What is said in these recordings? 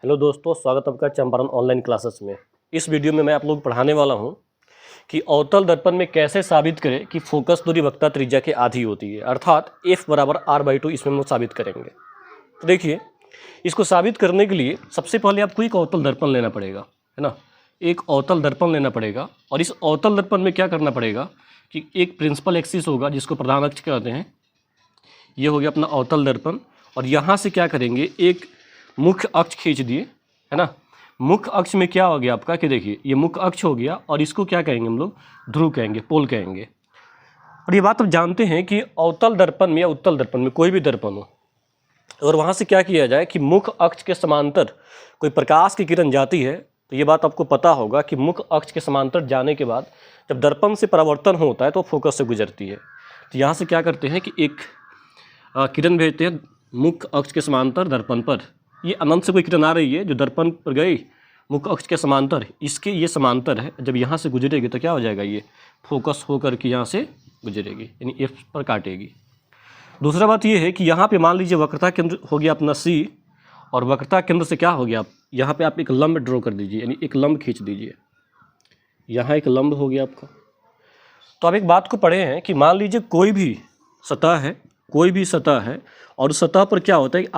Hello दोस्तों, स्वागत है आपका चंपारण ऑनलाइन क्लासेस में। इस वीडियो में मैं आप लोग पढ़ाने वाला हूं कि अवतल दर्पण में कैसे साबित करें कि फोकस दूरी वक्रता त्रिज्या के आधी होती है, अर्थात f बराबर r/2। इसमें हम साबित करेंगे। तो देखिए, इसको साबित करने के लिए सबसे पहले आपको एक अवतल दर्पण लेना पड़ेगा, है ना। एक अवतल दर्पण लेना पड़ेगा और इस अवतल दर्पण में क्या करना पड़ेगा कि एक प्रिंसिपल एक्सिस होगा जिसको प्रधान अक्ष कहते हैं। ये हो गया अपना अवतल दर्पण और यहाँ से क्या करेंगे, एक मुख्य अक्ष खींच दिए, है ना। मुख्य अक्ष में क्या हो गया आपका कि देखिए ये मुख्य अक्ष हो गया और इसको क्या कहेंगे हम लोग, ध्रुव कहेंगे, पोल कहेंगे। और ये बात आप जानते हैं कि अवतल दर्पण में या उत्तल दर्पण में कोई भी दर्पण हो और वहाँ से क्या किया जाए कि मुख्य अक्ष के समांतर कोई प्रकाश की किरण जाती है, तो ये बात आपको पता होगा कि मुख्य अक्ष के समांतर जाने के बाद जब दर्पण से परावर्तन होता है तो फोकस से गुजरती है। तो यहाँ से क्या करते हैं कि एक किरण भेजते हैं मुख्य अक्ष के समांतर दर्पण पर। ये अनंत से कोई किरण आ रही है जो दर्पण पर गई मुख्य अक्ष के समांतर, इसके ये समांतर है। जब यहाँ से गुजरेगी तो क्या हो जाएगा, ये फोकस होकर के यहाँ से गुजरेगी, यानी एफ पर काटेगी। दूसरा बात ये है कि यहाँ पे मान लीजिए वक्रता केंद्र हो गया अपना सी और वक्रता केंद्र से क्या हो गया, यहाँ पे आप एक लंब ड्रॉ कर दीजिए, यानी एक लंब खींच दीजिए। यहाँ एक लंब हो गया आपका। तो आप एक बात को पढ़े हैं कि मान लीजिए कोई भी सतह है, कोई भी सतह है और सतह पर क्या होता है कि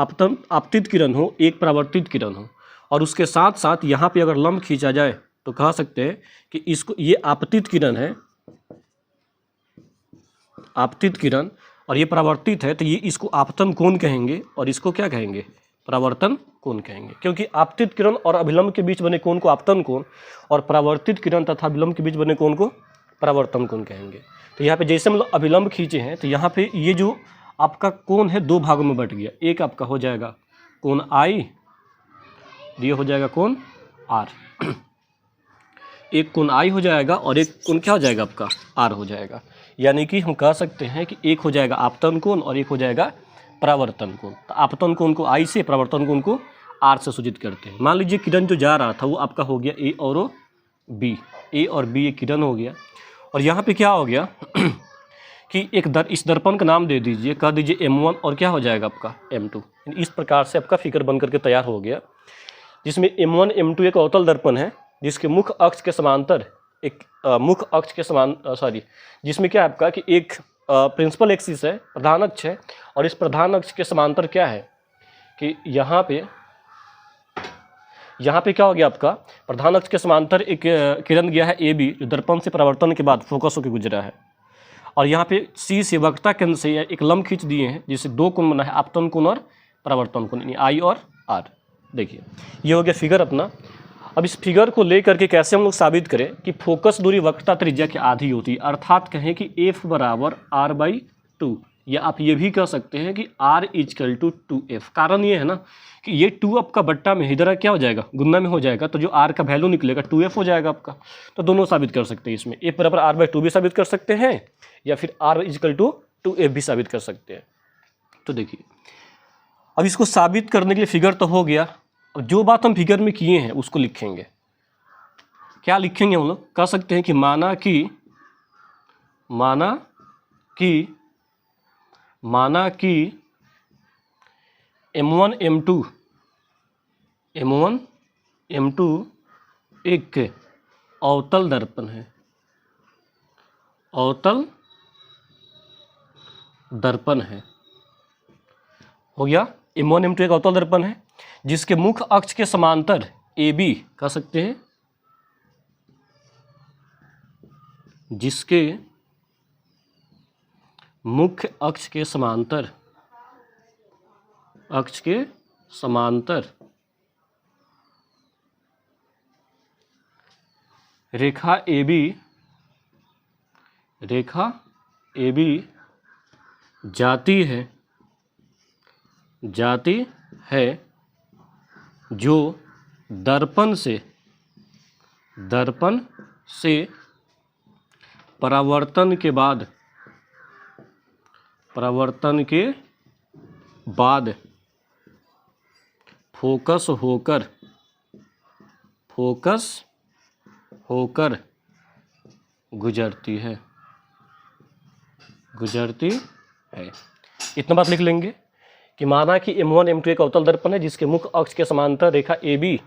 आपतित किरण हो, एक परावर्तित किरण हो और उसके साथ साथ यहाँ पे अगर लंब खींचा जाए तो कह सकते हैं कि इसको, ये आपतित किरण है, आपतित किरण, और ये परावर्तित है, तो ये इसको आपतन कोण कहेंगे और इसको क्या कहेंगे, परावर्तन कोण कहेंगे। क्योंकि आपतित किरण और अभिलंब के बीच बने कोण को आपतन कोण और परावर्तित किरण तथा अभिलंब के बीच बने कोण को परावर्तन कोण कहेंगे। तो यहाँ पे जैसे हम लोग अभिलंब खींचे हैं तो यहाँ पे ये जो आपका कोण है दो भागों में बट गया। एक आपका हो जाएगा कोण I, ये हो जाएगा कोण R। एक कोण I हो जाएगा और एक कोण क्या हो जाएगा आपका, R हो जाएगा। यानी कि हम कह सकते हैं कि एक हो जाएगा आपतन कोण और एक हो जाएगा परावर्तन कोण। तो आपतन कोण को I से, परावर्तन कोण को R से सूचित करते हैं। मान लीजिए किरण जो जा रहा था वो आपका हो गया A और B, A और B एक किरण हो गया और यहाँ पे क्या हो गया कि इस दर्पण का नाम दे दीजिए, कह दीजिए M1 और क्या हो जाएगा आपका M2। इस प्रकार से आपका फिगर बन करके तैयार हो गया, जिसमें M1 M2 एक अवतल दर्पण है जिसके मुख्य अक्ष के समांतर एक मुख्य अक्ष के जिसमें क्या है आपका कि एक प्रिंसिपल एक्सिस है, प्रधान अक्ष है और इस प्रधान अक्ष के समांतर क्या है कि यहाँ पे क्या हो गया आपका, प्रधान अक्ष के समांतर एक किरण गया है AB जो दर्पण से परावर्तन के बाद फोकस होकर गुजरा है और यहाँ पे C से वक्रता केंद्र से एक लंब खींच दिए हैं जिससे दो कोण बना है, आपतन कोण और परावर्तन कोण, यानी I और R। देखिए ये हो गया फिगर अपना। अब इस फिगर को लेकर के कैसे हम लोग साबित करें कि फोकस दूरी वक्रता त्रिज्या की आधी होती है, अर्थात कहें कि F बराबर R/2, या आप ये भी कह सकते हैं कि R = 2F। कारण ये है ना कि ये 2 आपका बट्टा में इधर क्या हो जाएगा, गुना में हो जाएगा, तो जो R का वैल्यू निकलेगा 2F हो जाएगा आपका। तो दोनों साबित कर सकते हैं इसमें, F बराबर R/2 भी साबित कर सकते हैं या फिर R = 2F भी साबित कर सकते हैं। तो देखिए अब इसको साबित करने के लिए फिगर तो हो गया, अब जो बात हम फिगर में किए हैं उसको लिखेंगे। क्या लिखेंगे हम लोग, कह सकते हैं कि माना कि M1 M2 एक अवतल दर्पण है, अवतल दर्पण है, हो गया। M1 M2 एक अवतल दर्पण है जिसके मुख्य अक्ष के समांतर AB, कह सकते हैं जिसके मुख्य अक्ष के समांतर रेखा AB जाती है जो दर्पण से परावर्तन के बाद फोकस होकर गुजरती है। इतना बात लिख लेंगे कि माना कि M1 M2 एक अवतल दर्पण है जिसके मुख्य अक्ष के समांतर रेखा AB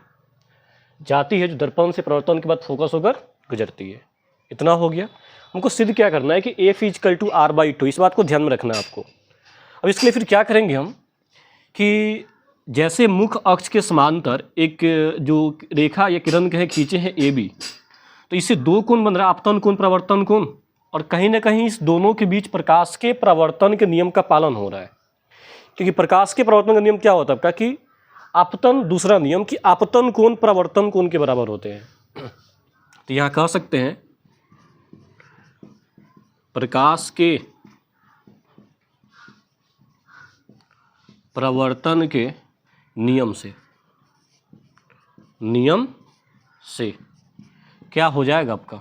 जाती है, जो दर्पण से परावर्तन के बाद फोकस होकर गुजरती है। इतना हो गया। हमको सिद्ध क्या करना है कि F = R/2, इस बात को ध्यान में रखना है आपको। अब इसके लिए फिर क्या करेंगे हम कि जैसे मुख्य अक्ष के समांतर एक जो रेखा या किरण के खींचे हैं AB, तो इससे दो कोण बन रहा है, आपतन कोण, प्रवर्तन कोण, और कहीं ना कहीं इस दोनों के बीच प्रकाश के प्रवर्तन के नियम का पालन हो रहा है। क्योंकि प्रकाश के प्रवर्तन का नियम क्या होता है आपका कि आपतन, दूसरा नियम कि आपतन कोण प्रवर्तन कोण के बराबर होते हैं। तो यहाँ कह सकते हैं प्रकाश के प्रवर्तन के नियम से क्या हो जाएगा आपका,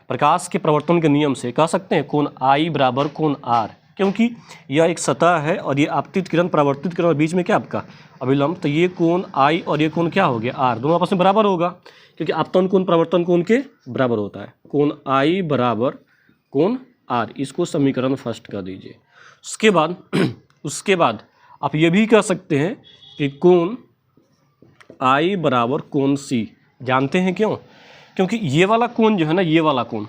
प्रकाश के प्रवर्तन के नियम से कह सकते हैं कोण I बराबर कोण R, क्योंकि यह एक सतह है और ये आपतित किरण परावर्तित किरण, बीच में क्या आपका अभिलंब, तो ये कोण I और ये कोण क्या हो गया R, दोनों आपस में बराबर होगा, क्योंकि आपतन कोण प्रवर्तन कोण के बराबर होता है। कोण I बराबर कोण R, इसको समीकरण फर्स्ट कर दीजिए। उसके बाद आप ये भी कह सकते हैं कि कोण I बराबर कोण C। जानते हैं क्यों? क्योंकि ये वाला कोण जो है ना, ये वाला कोण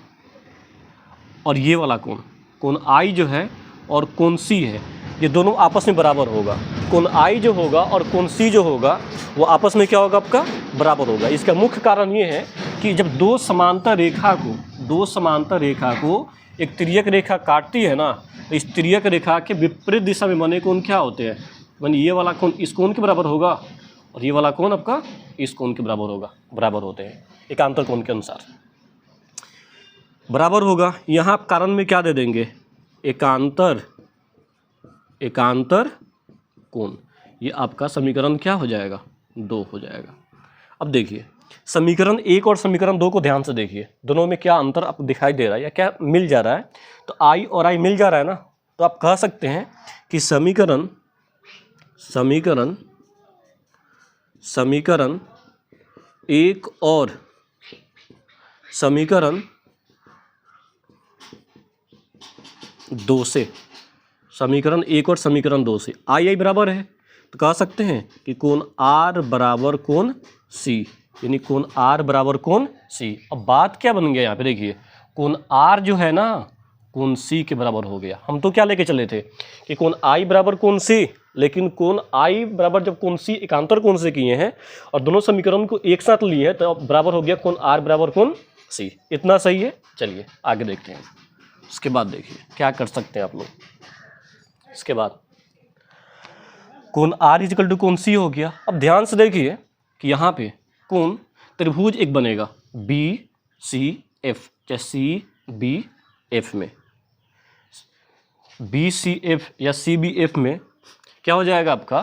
और ये वाला कोण I जो है और कोण C है, ये दोनों आपस में बराबर होगा। कोण I जो होगा और कोण C जो होगा वो आपस में क्या होगा आपका, बराबर होगा। इसका मुख्य कारण ये है कि जब दो समांतर रेखा को एक तिर्यक रेखा काटती है ना, तो इस तिर्यक रेखा के विपरीत दिशा में बने कोण क्या होते हैं, यानी ये वाला कोण इस कोण के बराबर होगा और ये वाला कोण आपका इस कोण के बराबर होते हैं, एकांतर कोण के अनुसार बराबर होगा। यहाँ आप कारण में क्या दे देंगे, एकांतर कोण, ये आपका समीकरण क्या हो जाएगा, 2 हो जाएगा। अब देखिए समीकरण 1 और समीकरण 2 को ध्यान से देखिए, दोनों में क्या अंतर आपको दिखाई दे रहा है या क्या मिल जा रहा है। तो I और I मिल जा रहा है ना, तो आप कह सकते हैं कि समीकरण 1 और समीकरण 2 से, समीकरण 1 और समीकरण 2 से I बराबर है, तो कह सकते हैं कि कोण R बराबर कोण C, यानी कोण R बराबर कोण C। अब बात क्या बन गया यहाँ पे देखिए, कोण R जो है ना कोण C के बराबर हो गया। हम तो क्या लेके चले थे कि कोण I बराबर कोण C, लेकिन कोण I बराबर जब कोण C एकांतर कोण से किए हैं और दोनों समीकरण को एक साथ लिए हैं, तो अब बराबर हो गया कोण R बराबर कोण C। इतना सही है। चलिए आगे देखते हैं। उसके बाद देखिए क्या कर सकते हैं आप लोग। इसके बाद कोण R = कोण C हो गया। अब ध्यान से देखिए कि यहाँ पे कोण त्रिभुज एक बनेगा BCF, चाहे CBF में, BCF या CBF में क्या हो जाएगा आपका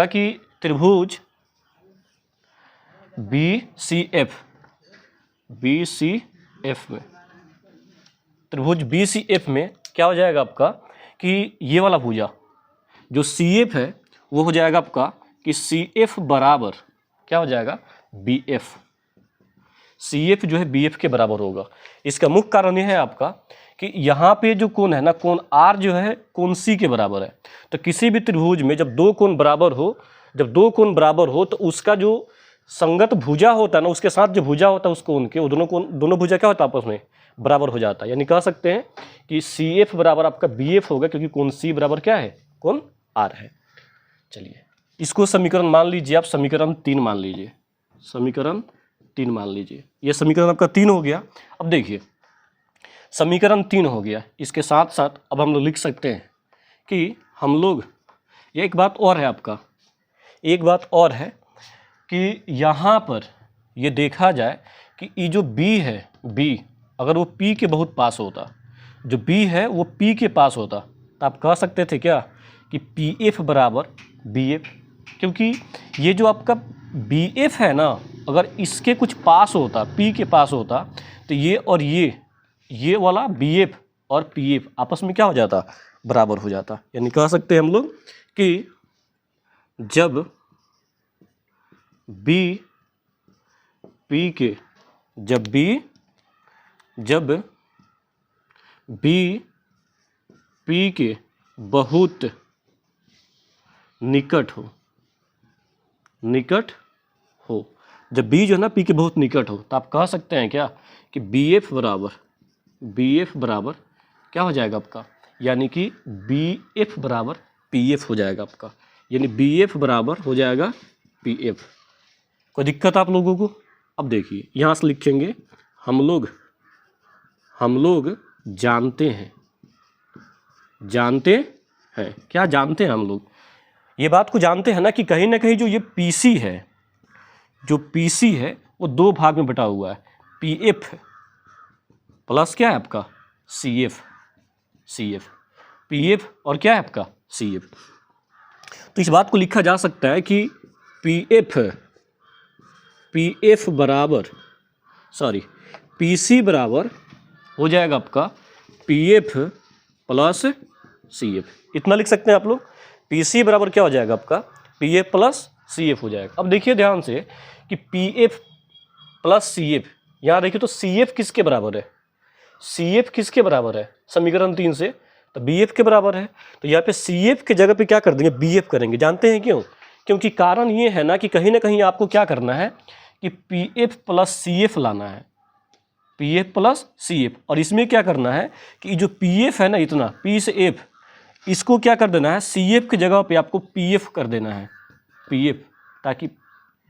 कि त्रिभुज BCF में, त्रिभुज BCF में क्या हो जाएगा आपका कि ये वाला भुजा जो CF है वो हो जाएगा आपका कि CF बराबर क्या हो जाएगा BF, CF जो है BF के बराबर होगा। इसका मुख्य कारण यह है आपका कि यहाँ पे जो कोण है ना, कोण R जो है कोण C के बराबर है। तो किसी भी त्रिभुज में जब दो कोण बराबर हो तो उसका जो संगत भुजा होता है ना, उसके साथ जो भुजा होता है उस कोण के, वो दोनों भुजा क्या होता है आपस में बराबर हो जाता है। यानी कह सकते हैं कि CF बराबर आपका BF होगा, क्योंकि कोण C बराबर क्या है, कोण R है। चलिए इसको समीकरण मान लीजिए आप, समीकरण 3 मान लीजिए, समीकरण 3 मान लीजिए। ये समीकरण आपका 3 हो गया। अब देखिए समीकरण 3 हो गया, इसके साथ साथ अब हम लोग लिख सकते हैं कि हम लोग, ये एक बात और है आपका, एक बात और है कि यहाँ पर ये देखा जाए कि ये जो B है, B अगर वो P के बहुत पास होता, जो B है वो P के पास होता, तो आप कह सकते थे क्या कि PF बराबर BF, क्योंकि ये जो आपका BF है ना, अगर इसके कुछ पास होता, P के पास होता, तो ये और ये वाला BF और PF आपस में क्या हो जाता, बराबर हो जाता। यानी कह सकते हैं हम लोग कि जब B P के, जब B P के बहुत निकट हो, जब B जो है ना P के बहुत निकट हो, तो आप कह सकते हैं क्या कि BF बराबर क्या हो जाएगा आपका, यानी कि BF बराबर PF हो जाएगा आपका, यानी BF बराबर हो जाएगा PF। कोई दिक्कत आप लोगों को? अब देखिए यहाँ से लिखेंगे हम लोग जानते हैं। क्या जानते हैं हम लोग? ये बात को जानते हैं ना कि कहीं ना कहीं जो ये PC है वो दो भाग में बटा हुआ है, PF प्लस क्या है आपका CF, PF और क्या है आपका CF। तो इस बात को लिखा जा सकता है कि PC बराबर हो जाएगा आपका PF प्लस CF। इतना लिख सकते हैं आप लोग, PC बराबर क्या हो जाएगा आपका PF प्लस CF हो जाएगा। अब देखिए ध्यान से कि PF प्लस CF, यहाँ देखिए तो CF किसके बराबर है, CF किसके बराबर है समीकरण 3 से, तो BF के बराबर है। तो यहाँ पे CF के जगह पे क्या कर देंगे, BF करेंगे। जानते हैं क्यों? क्योंकि कारण ये है ना कि कहीं ना कहीं आपको क्या करना है कि PF प्लस CF लाना है, PF प्लस CF, और इसमें क्या करना है कि जो PF है ना, इतना P से F, इसको क्या कर देना है, CF की जगह पे आपको PF कर देना है, PF, ताकि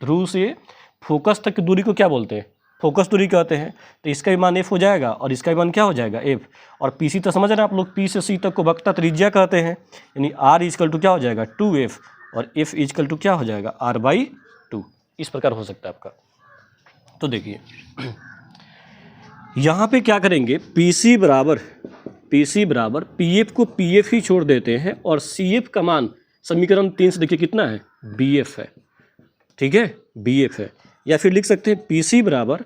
ध्रुव से फोकस तक की दूरी को क्या बोलते हैं, फोकस दूरी कहते हैं। तो इसका भी मान F हो जाएगा और इसका भी मान क्या हो जाएगा F, और PC तो समझ रहे हैं आप लोग, P से C तक को वक्रता त्रिज्या कहते हैं, यानी R इक्वल टू क्या हो जाएगा 2F और F इक्वल टू क्या हो जाएगा R/2। इस प्रकार हो सकता है आपका। तो देखिए यहाँ पे क्या करेंगे, PC बराबर PF को PF ही छोड़ देते हैं और CF का मान समीकरण 3 से देखिए कितना है, BF है, ठीक है, BF है। या फिर लिख सकते हैं PC बराबर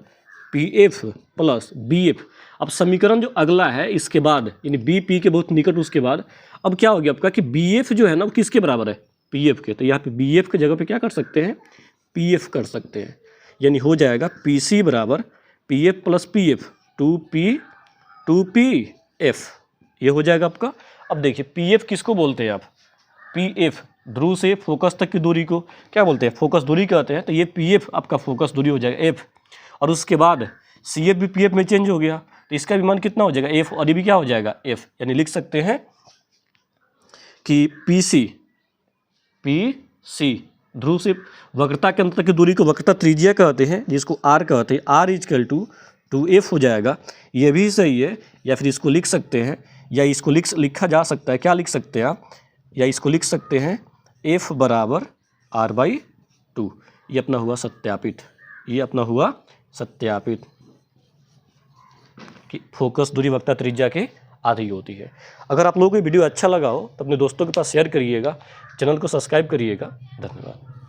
PF प्लस BF। अब समीकरण जो अगला है इसके बाद, यानी BP के बहुत निकट, उसके बाद अब क्या हो गया आपका कि BF जो है ना वो किसके बराबर है, PF के। तो यहाँ पे BF के जगह पे क्या कर सकते हैं, PF कर सकते हैं, यानी हो जाएगा PC बराबर PF प्लस PF 2PF, ये हो जाएगा आपका। अब देखिए PF किसको बोलते हैं आप, PF ध्रुव से फोकस तक की दूरी को क्या बोलते हैं, फोकस दूरी कहते हैं। तो ये PF आपका फोकस दूरी हो जाएगा F, और उसके बाद CF भी PF में चेंज हो गया, तो इसका भी मान कितना हो जाएगा F, और ये भी क्या हो जाएगा F, यानी लिख सकते हैं कि PC ध्रुव से वक्रता के अंत तक की दूरी को वक्रता त्रिज्या कहते हैं, जिसको R कहते हैं, R इक्वल टू 2F हो जाएगा। ये भी सही है। या फिर इसको लिख सकते हैं, या इसको लिखा जा सकता है, क्या लिख सकते हैं आप, या इसको लिख सकते हैं F बराबर R/2। ये अपना हुआ सत्यापित, कि फोकस दूरी वक्रता त्रिज्या के आधी होती है। अगर आप लोगों को वीडियो अच्छा लगा हो तो अपने दोस्तों के पास शेयर करिएगा, चैनल को सब्सक्राइब करिएगा। धन्यवाद।